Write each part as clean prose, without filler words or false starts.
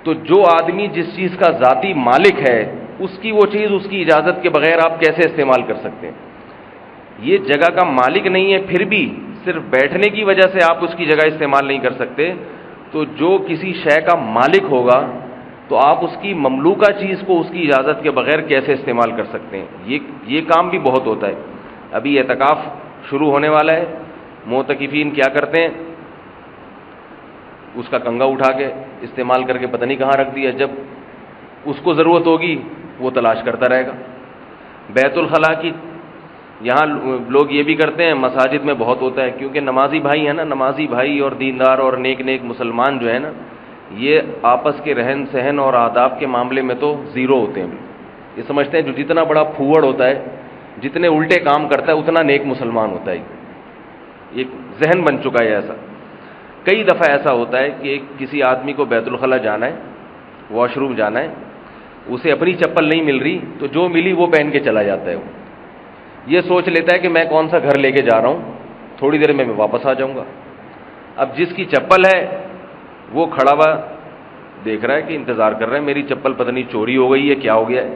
تو جو آدمی جس چیز کا ذاتی مالک ہے اس کی وہ چیز اس کی اجازت کے بغیر آپ کیسے استعمال کر سکتے ہیں؟ یہ جگہ کا مالک نہیں ہے، پھر بھی صرف بیٹھنے کی وجہ سے آپ اس کی جگہ استعمال نہیں کر سکتے، تو جو کسی شے کا مالک ہوگا تو آپ اس کی مملوکہ چیز کو اس کی اجازت کے بغیر کیسے استعمال کر سکتے ہیں؟ یہ کام بھی بہت ہوتا ہے۔ ابھی اعتکاف شروع ہونے والا ہے، معتکفین کیا کرتے ہیں؟ اس کا کنگا اٹھا کے استعمال کر کے پتہ نہیں کہاں رکھ دیا، جب اس کو ضرورت ہوگی وہ تلاش کرتا رہے گا۔ بیت الخلاء کی یہاں لوگ یہ بھی کرتے ہیں، مساجد میں بہت ہوتا ہے، کیونکہ نمازی بھائی ہیں نا، نمازی بھائی اور دیندار اور نیک مسلمان جو ہے نا، یہ آپس کے رہن سہن اور آداب کے معاملے میں تو زیرو ہوتے ہیں۔ یہ سمجھتے ہیں جو جتنا بڑا پھوڑ ہوتا ہے، جتنے الٹے کام کرتا ہے، اتنا نیک مسلمان ہوتا ہے۔ یہ ذہن بن چکا ہے ایسا۔ کئی دفعہ ایسا ہوتا ہے کہ کسی آدمی کو بیت الخلاء جانا ہے، واش روم جانا ہے، اسے اپنی چپل نہیں مل رہی تو جو ملی وہ پہن کے چلا جاتا ہے۔ وہ یہ سوچ لیتا ہے کہ میں کون سا گھر لے کے جا رہا ہوں، تھوڑی دیر میں واپس آ جاؤں گا۔ اب جس کی چپل ہے وہ کھڑا ہوا دیکھ رہا ہے کہ انتظار کر رہا ہے، میری چپل پتہ نہیں چوری ہو گئی ہے، کیا ہو گیا ہے۔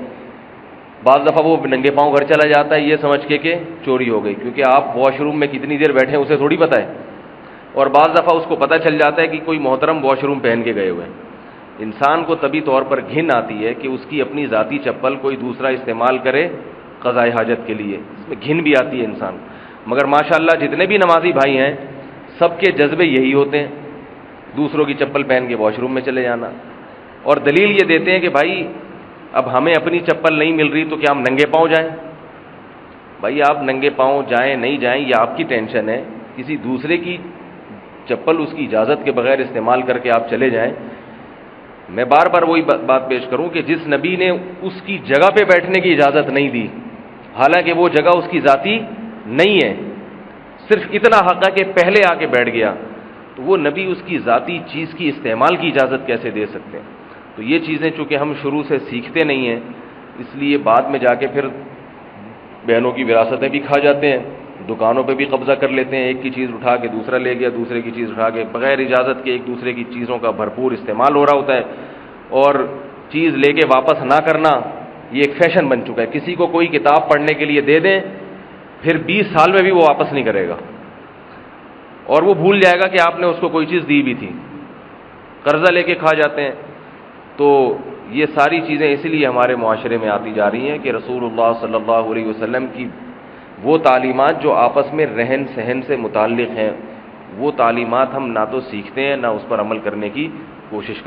بعض دفعہ وہ ننگے پاؤں گھر چلا جاتا ہے یہ سمجھ کے کہ چوری ہو گئی، کیونکہ آپ واش روم میں کتنی دیر بیٹھے ہیں اسے تھوڑی پتہ ہے۔ اور بعض دفعہ اس کو پتہ چل جاتا ہے کہ کوئی محترم واش روم پہن کے گئے ہوئے ہیں۔ انسان کو طبی طور پر گھن آتی ہے کہ اس کی اپنی ذاتی چپل کوئی دوسرا استعمال کرے قضاء حاجت کے لیے، اس میں گھن بھی آتی ہے انسان۔ مگر ماشاءاللہ جتنے بھی نمازی بھائی ہیں سب کے جذبے یہی ہوتے ہیں، دوسروں کی چپل پہن کے واش روم میں چلے جانا، اور دلیل یہ دیتے ہیں کہ بھائی اب ہمیں اپنی چپل نہیں مل رہی تو کیا ہم ننگے پاؤں جائیں؟ بھائی آپ ننگے پاؤں جائیں نہیں جائیں یہ آپ کی ٹینشن ہے، کسی دوسرے کی چپل اس کی اجازت کے بغیر استعمال کر کے آپ چلے جائیں۔ میں بار بار وہی بات پیش کروں کہ جس نبی نے اس کی جگہ پہ بیٹھنے کی اجازت نہیں دی، حالانکہ وہ جگہ اس کی ذاتی نہیں ہے، صرف اتنا حق ہے کہ پہلے آ کے بیٹھ گیا، تو وہ نبی اس کی ذاتی چیز کی استعمال کی اجازت کیسے دے سکتے ہیں؟ تو یہ چیزیں چونکہ ہم شروع سے سیکھتے نہیں ہیں، اس لیے بعد میں جا کے پھر بہنوں کی وراثتیں بھی کھا جاتے ہیں، دکانوں پہ بھی قبضہ کر لیتے ہیں، ایک کی چیز اٹھا کے دوسرا لے گیا، دوسرے کی چیز اٹھا کے بغیر اجازت کے ایک دوسرے کی چیزوں کا بھرپور استعمال ہو رہا ہوتا ہے، اور چیز لے کے واپس نہ کرنا یہ ایک فیشن بن چکا ہے۔ کسی کو کوئی کتاب پڑھنے کے لیے دے دیں، پھر 20 سال میں بھی وہ واپس نہیں کرے گا، اور وہ بھول جائے گا کہ آپ نے اس کو کوئی چیز دی بھی تھی، قرضہ لے کے کھا جاتے ہیں۔ تو یہ ساری چیزیں اس لیے ہمارے معاشرے میں آتی جا رہی ہیں کہ رسول اللہ صلی اللہ علیہ وسلم کی وہ تعلیمات جو آپس میں رہن سہن سے متعلق ہیں، وہ تعلیمات ہم نہ تو سیکھتے ہیں نہ اس پر عمل کرنے کی کوشش کرتے ہیں۔